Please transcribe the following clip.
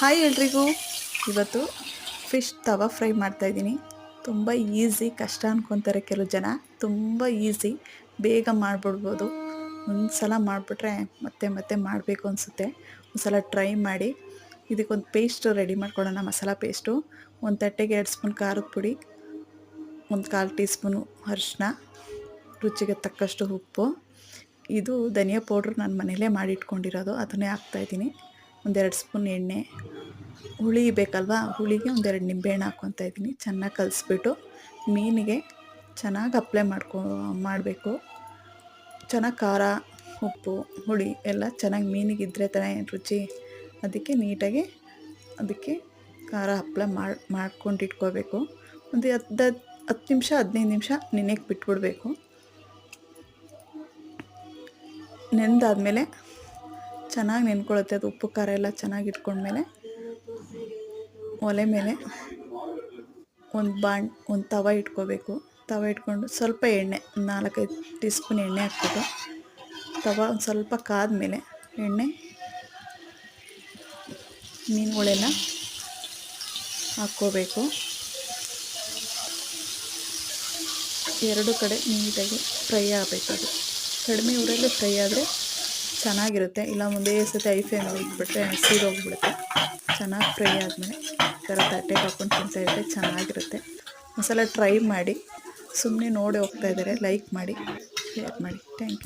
Hi ಎಲ್ರಿಗೂ. ಇವತ್ತು fish ತವಾ fry ಮಾಡ್ತಾಯಿದ್ದೀನಿ. ತುಂಬ ಈಸಿ, ಕಷ್ಟ ಅನ್ಕೊತಾರೆ ಕೆಲವು ಜನ. ತುಂಬ ಈಸಿ, ಬೇಗ ಮಾಡಿಬಿಡ್ಬೋದು. ಒಂದು ಸಲ ಮಾಡಿಬಿಟ್ರೆ ಮತ್ತೆ ಮತ್ತೆ ಮಾಡಬೇಕು ಅನಿಸುತ್ತೆ. ಒಂದು ಸಲ ಟ್ರೈ ಮಾಡಿ. ಇದಕ್ಕೊಂದು ಪೇಸ್ಟ್ ರೆಡಿ ಮಾಡ್ಕೊಳ್ಳೋಣ. ಮಸಾಲ ಪೇಸ್ಟು ಒಂದು ತಟ್ಟೆಗೆ 2 ಸ್ಪೂನ್ ಖಾರದ ಪುಡಿ, ಒಂದು 1/4 ಟೀ ಸ್ಪೂನು ಅರಿಶಿನ, ರುಚಿಗೆ ತಕ್ಕಷ್ಟು ಉಪ್ಪು. ಇದು ಧನಿಯಾ ಪೌಡ್ರ್ ನಾನು ಮನೇಲೇ ಮಾಡಿಟ್ಕೊಂಡಿರೋದು, ಅದನ್ನೇ ಹಾಕ್ತಾಯಿದ್ದೀನಿ. 1-2 ಸ್ಪೂನ್ ಎಣ್ಣೆ. ಹುಳಿ ಬೇಕಲ್ವ, ಹುಳಿಗೆ 1-2 ನಿಂಬೆಹಣ್ಣು ಹಾಕ್ಕೊತಾ ಇದ್ದೀನಿ. ಚೆನ್ನಾಗಿ ಕಲಿಸ್ಬಿಟ್ಟು ಮೀನಿಗೆ ಚೆನ್ನಾಗಿ ಅಪ್ಲೈ ಮಾಡಬೇಕು. ಚೆನ್ನಾಗಿ ಖಾರ, ಉಪ್ಪು, ಹುಳಿ ಎಲ್ಲ ಚೆನ್ನಾಗಿ ಮೀನಿಗಿದ್ರೆ ತಾನೇ ರುಚಿ. ಅದಕ್ಕೆ ನೀಟಾಗಿ ಅದಕ್ಕೆ ಖಾರ ಅಪ್ಲೈ ಮಾಡ್ಕೊಂಡು ಇಟ್ಕೋಬೇಕು. ಒಂದು 10 ನಿಮಿಷ 15 ನಿಮಿಷ ನೆನೆಯಕ್ಕೆ ಬಿಟ್ಬಿಡಬೇಕು. ನೆಂದಾದಮೇಲೆ ಚೆನ್ನಾಗಿ ನೆನ್ಕೊಳ್ಳುತ್ತೆ ಅದು. ಉಪ್ಪು ಖಾರ ಎಲ್ಲ ಚೆನ್ನಾಗಿ ಇಟ್ಕೊಂಡ್ಮೇಲೆ ಒಲೆ ಮೇಲೆ ಒಂದು ತವ ಇಟ್ಕೋಬೇಕು. ತವ ಇಟ್ಕೊಂಡು ಸ್ವಲ್ಪ ಎಣ್ಣೆ, 4-5 ಟೀ ಸ್ಪೂನ್ ಎಣ್ಣೆ ಹಾಕ್ಬಿಟ್ಟು ತವ ಒಂದು ಸ್ವಲ್ಪ ಕಾದ್ಮೇಲೆ ಎಣ್ಣೆ ಮೀನುಗಳೆಲ್ಲ ಹಾಕ್ಕೋಬೇಕು. 2 ಕಡೆ ನೀಟಾಗಿ ಫ್ರೈ ಆಗಬೇಕು. ಅದು ಕಡಿಮೆ ಊರಲ್ಲಿ ಫ್ರೈ ಆದರೆ ಚೆನ್ನಾಗಿರುತ್ತೆ. ಇಲ್ಲ ಒಂದೇ ಸತಿ ಐ ಫ್ಲೇಮಲ್ಲಿ ಇಟ್ಬಿಟ್ರೆ ಸೀದೋಗ್ಬಿಡುತ್ತೆ. ಚೆನ್ನಾಗಿ ಫ್ರೈ ಆದಮೇಲೆ ಈ ಥರ ತಟ್ಟೆಗೆ ಹಾಕ್ಕೊಂಡು ತಿಂತಾಯಿದ್ರೆ ಚೆನ್ನಾಗಿರುತ್ತೆ. ಒಂದ್ಸಲ ಟ್ರೈ ಮಾಡಿ. ಸುಮ್ಮನೆ ನೋಡಿ ಹೋಗ್ತಾಯಿದ್ದಾರೆ, ಲೈಕ್ ಮಾಡಿ, ಶೇರ್ ಮಾಡಿ. Thank you.